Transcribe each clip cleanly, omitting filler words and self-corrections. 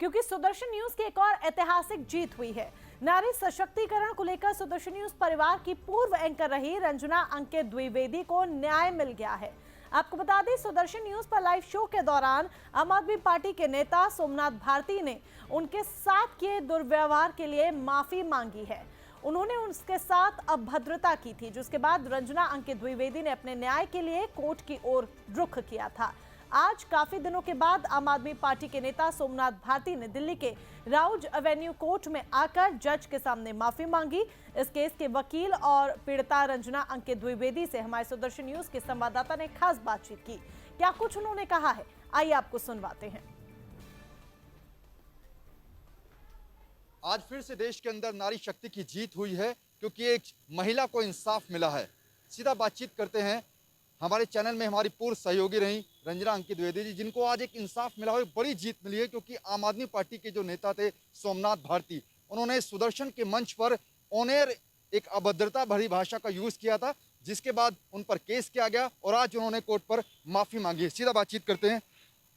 क्योंकि सुदर्शन न्यूज की एक और ऐतिहासिक जीत हुई है। नारी सशक्तिकरण को लेकर सुदर्शन न्यूज परिवार की पूर्व एंकर रही रंजना अंकित द्विवेदी को न्याय मिल गया है। आपको बता दें, सुदर्शन न्यूज पर लाइव शो के दौरान आम आदमी पार्टी के नेता सोमनाथ भारती ने उनके साथ किए दुर्व्यवहार के लिए माफी मांगी है। उन्होंने उसके साथ अभद्रता की थी, जिसके बाद रंजना अंकित द्विवेदी ने अपने न्याय के लिए कोर्ट की ओर रुख किया था। आज काफी दिनों के बाद आम आदमी पार्टी के नेता सोमनाथ भारती ने दिल्ली के राउज एवेन्यू कोर्ट में आकर जज के सामने माफी मांगी। इस केस के वकील और पीड़िता रंजना अंकित द्विवेदी से हमारे सुदर्शन न्यूज के संवाददाता ने खास बातचीत की। क्या कुछ उन्होंने कहा है, आइए आपको सुनवाते हैं। आज फिर से देश के अंदर नारी शक्ति की जीत हुई है, क्योंकि एक महिला को इंसाफ मिला है। सीधा बातचीत करते हैं। हमारे चैनल में हमारी पूर्व सहयोगी रही रंजना अंकित द्विवेदी जी, जिनको आज एक इंसाफ मिला हुआ, बड़ी जीत मिली है। क्योंकि आम आदमी पार्टी के जो नेता थे सोमनाथ भारती, उन्होंने सुदर्शन के मंच पर ऑनएयर एक अभद्रता भरी भाषा का यूज किया था, जिसके बाद उन पर केस किया गया और आज उन्होंने कोर्ट पर माफी मांगी है। सीधा बातचीत करते हैं।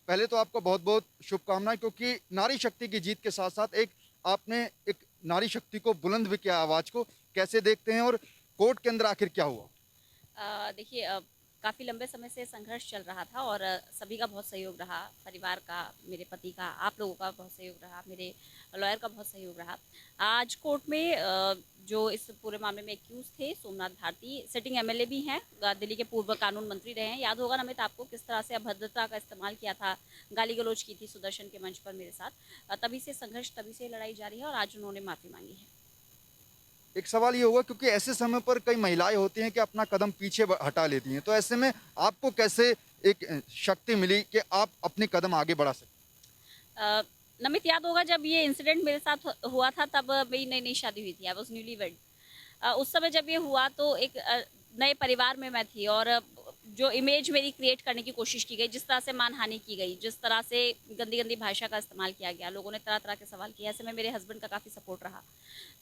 पहले तो आपको बहुत बहुत शुभकामनाएं, क्योंकि नारी शक्ति की जीत के साथ साथ आपने एक नारी शक्ति को बुलंद भी किया, आवाज को। कैसे देखते हैं और कोर्ट के अंदर आखिर क्या हुआ? देखिए, काफ़ी लंबे समय से संघर्ष चल रहा था और सभी का बहुत सहयोग रहा, परिवार का, मेरे पति का, आप लोगों का बहुत सहयोग रहा, मेरे लॉयर का बहुत सहयोग रहा। आज कोर्ट में जो इस पूरे मामले में एक्यूज थे सोमनाथ भारती, सिटिंग एमएलए भी हैं, दिल्ली के पूर्व कानून मंत्री रहे हैं। याद होगा नमित आपको किस तरह से अभद्रता का इस्तेमाल किया था, गाली गलौज की थी सुदर्शन के मंच पर मेरे साथ। तभी से संघर्ष, तभी से लड़ाई जारी है और आज उन्होंने माफ़ी मांगी है। एक सवाल ये होगा, क्योंकि ऐसे समय पर कई महिलाएं होती हैं कि अपना कदम पीछे हटा लेती हैं, तो ऐसे में आपको कैसे एक शक्ति मिली कि आप अपने कदम आगे बढ़ा सकें? नमित, याद होगा जब ये इंसिडेंट मेरे साथ हुआ था, तब मेरी नई नई शादी हुई थी, आई वॉज न्यूली वेड। उस समय जब ये हुआ तो एक नए परिवार में मैं थी और जो इमेज मेरी क्रिएट करने की कोशिश की गई, जिस तरह से मानहानि की गई, जिस तरह से गंदी गंदी भाषा का इस्तेमाल किया गया, लोगों ने तरह तरह के सवाल किए, ऐसे में मेरे हस्बैंड का काफ़ी सपोर्ट रहा।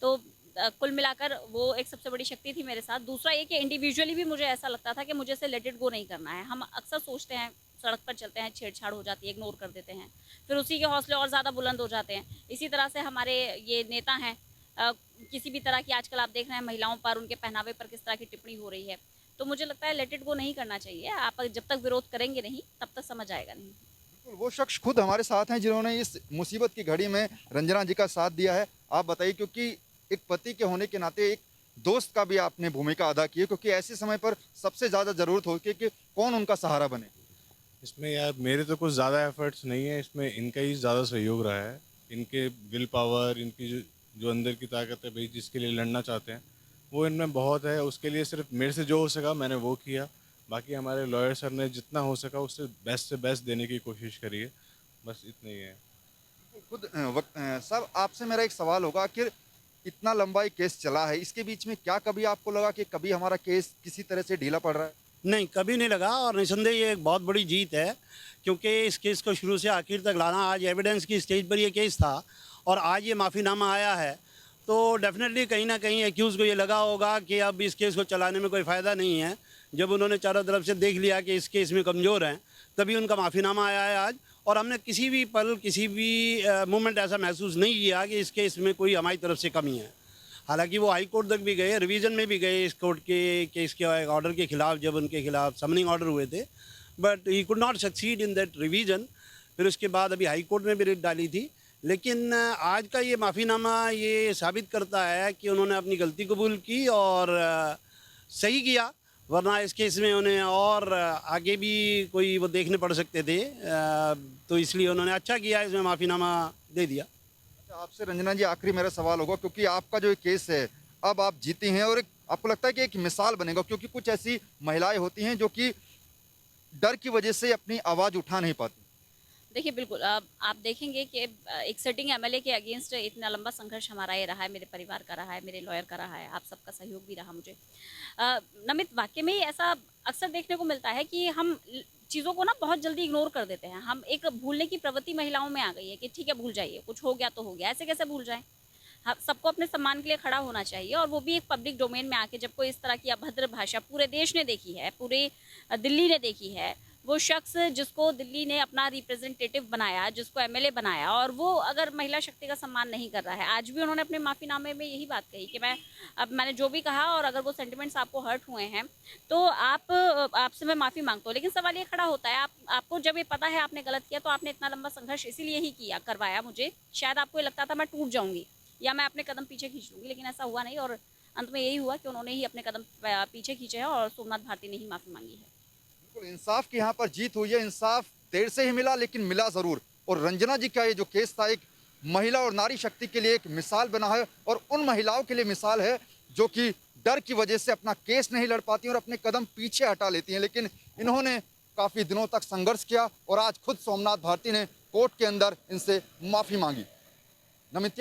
तो कुल मिलाकर वो एक सबसे बड़ी शक्ति थी मेरे साथ। दूसरा ये कि इंडिविजुअली भी मुझे ऐसा लगता था कि मुझे से लेट इट गो नहीं करना है। हम अक्सर सोचते हैं, सड़क पर चलते हैं, छेड़छाड़ हो जाती है, इग्नोर कर देते हैं, फिर उसी के हौसले और ज़्यादा बुलंद हो जाते हैं। इसी तरह से हमारे ये नेता हैं, किसी भी तरह की आजकल आप देख रहे हैं महिलाओं पर, उनके पहनावे पर किस तरह की टिप्पणी हो रही है, तो मुझे लगता है लेट इट गो नहीं करना चाहिए। आप जब तक विरोध करेंगे नहीं, तब तक समझ आएगा नहीं। वो शख्स खुद हमारे साथ हैं जिन्होंने इस मुसीबत की घड़ी में रंजना जी का साथ दिया है। आप बताइए, क्योंकि एक पति के होने के नाते एक दोस्त का भी आपने भूमिका अदा की है, क्योंकि ऐसे समय पर सबसे ज़्यादा ज़रूरत होती है कि कौन उनका सहारा बने। इसमें यार मेरे तो कुछ ज़्यादा एफर्ट्स नहीं है, इसमें इनका ही ज़्यादा सहयोग रहा है। इनके विल पावर, इनकी जो अंदर की ताकत है भाई, जिसके लिए लड़ना चाहते हैं वो इनमें बहुत है। उसके लिए सिर्फ मेरे से जो हो सका मैंने वो किया, बाकी हमारे लॉयर सर ने जितना हो सका उससे बेस्ट देने की कोशिश करी है, बस इतना ही है। खुद साहब, आपसे मेरा एक सवाल होगा कि इतना लंबा ये केस चला है, इसके बीच में क्या कभी आपको लगा कि कभी हमारा केस किसी तरह से ढीला पड़ रहा है? नहीं, कभी नहीं लगा और निसंदेह ये एक बहुत बड़ी जीत है, क्योंकि इस केस को शुरू से आखिर तक लाना, आज एविडेंस की स्टेज पर ये केस था और आज ये माफ़ीनामा आया है, तो डेफिनेटली कहीं ना कहीं एक्यूज़ को ये लगा होगा कि अब इस केस को चलाने में कोई फ़ायदा नहीं है। जब उन्होंने चारों तरफ से देख लिया कि इस केस में कमज़ोर हैं, तभी उनका माफ़ीनामा आया है आज। और हमने किसी भी पल, किसी भी मोमेंट ऐसा महसूस नहीं किया कि इस केस में कोई हमारी तरफ से कमी है। हालांकि वो हाई कोर्ट तक भी गए, रिवीजन में भी गए इस कोर्ट के केस के ऑर्डर के खिलाफ, जब उनके खिलाफ समनिंग ऑर्डर हुए थे, but he could not succeed in that revision. फिर उसके बाद अभी हाई कोर्ट में भी रिट डाली थी, लेकिन आज का ये माफ़ीनामा ये साबित करता है कि उन्होंने अपनी गलती कबूल की और सही किया, वरना इस केस में उन्हें और आगे भी कोई वो देखने पड़ सकते थे, तो इसलिए उन्होंने अच्छा किया, इसमें माफ़ीनामा दे दिया। आपसे रंजना जी आखिरी मेरा सवाल होगा, क्योंकि आपका जो केस है अब आप जीती हैं और आपको लगता है कि एक मिसाल बनेगा, क्योंकि कुछ ऐसी महिलाएं होती हैं जो कि डर की वजह से अपनी आवाज़ उठा नहीं पाती। देखिए, बिल्कुल, आप देखेंगे कि एक सिटिंग एमएलए के अगेंस्ट इतना लंबा संघर्ष हमारा ये रहा है, मेरे परिवार का रहा है, मेरे लॉयर का रहा है, आप सबका सहयोग भी रहा मुझे। नमित, वाकई में ही ऐसा अक्सर देखने को मिलता है कि हम चीज़ों को ना बहुत जल्दी इग्नोर कर देते हैं। हम एक भूलने की प्रवृत्ति महिलाओं में आ गई है कि ठीक है, भूल जाइए, कुछ हो गया तो हो गया, ऐसे कैसे भूल जाएं। हाँ, सबको अपने सम्मान के लिए खड़ा होना चाहिए, और वो भी एक पब्लिक डोमेन में आके जब कोई इस तरह की अभद्र भाषा पूरे देश ने देखी है, पूरे दिल्ली ने देखी है, वो शख्स जिसको दिल्ली ने अपना रिप्रेजेंटेटिव बनाया, जिसको एमएलए बनाया, और वो अगर महिला शक्ति का सम्मान नहीं कर रहा है। आज भी उन्होंने अपने माफ़ीनामे में यही बात कही कि मैंने जो भी कहा, और अगर वो सेंटिमेंट्स आपको हर्ट हुए हैं तो आपसे मैं माफ़ी मांगता हूँ। लेकिन सवाल ये खड़ा होता है, आपको जब ये पता है आपने गलत किया, तो आपने इतना लंबा संघर्ष इसीलिए ही करवाया मुझे। शायद आपको ये लगता था मैं टूट जाऊँगी या मैं अपने कदम पीछे खींच लूँगी, लेकिन ऐसा हुआ नहीं, और अंत में यही हुआ कि उन्होंने ही अपने कदम पीछे खींचे हैं और सोमनाथ भारती ने ही माफ़ी मांगी है। बिल्कुल इंसाफ की यहाँ पर जीत हुई है। इंसाफ देर से ही मिला, लेकिन मिला जरूर। और रंजना जी का ये जो केस था, एक महिला और नारी शक्ति के लिए एक मिसाल बना है, और उन महिलाओं के लिए मिसाल है जो कि डर की वजह से अपना केस नहीं लड़ पाती और अपने कदम पीछे हटा लेती हैं। लेकिन इन्होंने काफी दिनों तक संघर्ष किया और आज खुद सोमनाथ भारती ने कोर्ट के अंदर इनसे माफी मांगी। नमित